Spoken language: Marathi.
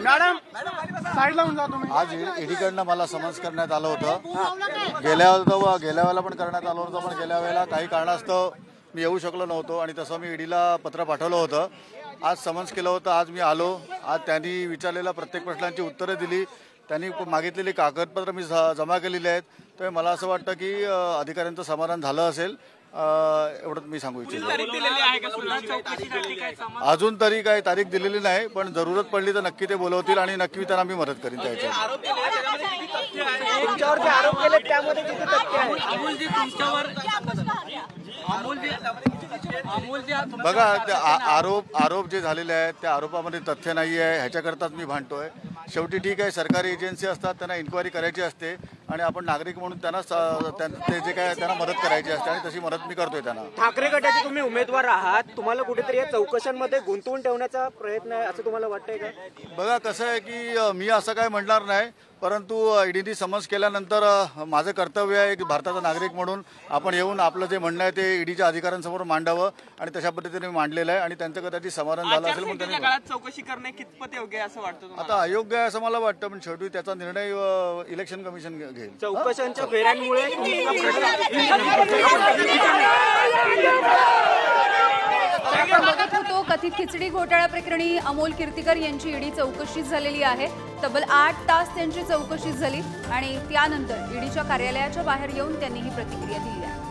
मॅडम साईड लावून जा तुम्ही। आज ईडीकडनं मला समन्स करण्यात आलं होतं। गेल्या वेळेला पण करण्यात आलं होतं, पण गेल्या वेळेला काही कारणास्तव मी येऊ शकलो नव्हतो आणि तसं मी ईडीला पत्र पाठवलं होतं। आज समन्स केलं होतं, आज मी आलो। आज त्यांनी विचारलेल्या प्रत्येक प्रश्नांची उत्तरं दिली, त्यांनी मागितलेली कागदपत्र मी जमा केलेली आहेत। तर मला असं वाटतं की अधिकाऱ्यांचं समाधान झालं असेल, एवढंच मी सांगू इच्छितो। अजून तरी काही तारीख दिलेली नाही, पण जरूरत पडली तर नक्की ते बोलवतील आणि नक्की त्यांना मी मदत करीन त्याच्या। बघा, आरोप जे झालेले आहेत त्या आरोपामध्ये तथ्य नाही आहे, ह्याच्याकरताच मी भांडतोय। शेवटी ठीक आहे, सरकारी एजन्सी असतात, त्यांना इन्क्वायरी करायची असते आणि आपण नागरिक म्हणून त्यांना ते जे काय त्यांना मदत करायची असते आणि तशी मदत मी करतोय त्यांना। ठाकरे गटाचे तुम्ही उमेदवार आहात, तुम्हाला कुठेतरी या चौकशांमध्ये गुंतवून ठेवण्याचा प्रयत्न आहे असं तुम्हाला वाटतंय का? बघा, कसं आहे की मी असं काय म्हणणार नाही, परंतु ईडीने समन्स केल्यानंतर माझं कर्तव्य आहे की भारताचा नागरिक म्हणून आपण येऊन आपलं जे म्हणणं आहे ते ईडीच्या अधिकाऱ्यांसमोर मांडावं आणि तशा पद्धतीने मांडलेलं आहे आणि त्यांचं कदाचित समाधान झालं असेल पण त्यांनी काळात चौकशी करणे कितपत योग्य आहे असं वाटतं? आता अयोग्य आहे असं मला वाटतं, पण शेवटी त्याचा निर्णय इलेक्शन कमिशन घेईल। चौकशांच्या फेऱ्यांमुळे आपण बघत होतो कथित खिचडी घोटाळा प्रकरणी अमोल कीर्तिकर यांची ईडी चौकशी झालेली आहे। तब्बल 8 तास त्यांची चौकशी झाली आणि त्यानंतर ईडीच्या कार्यालयाच्या बाहेर येऊन त्यांनी ही प्रतिक्रिया दिली आहे।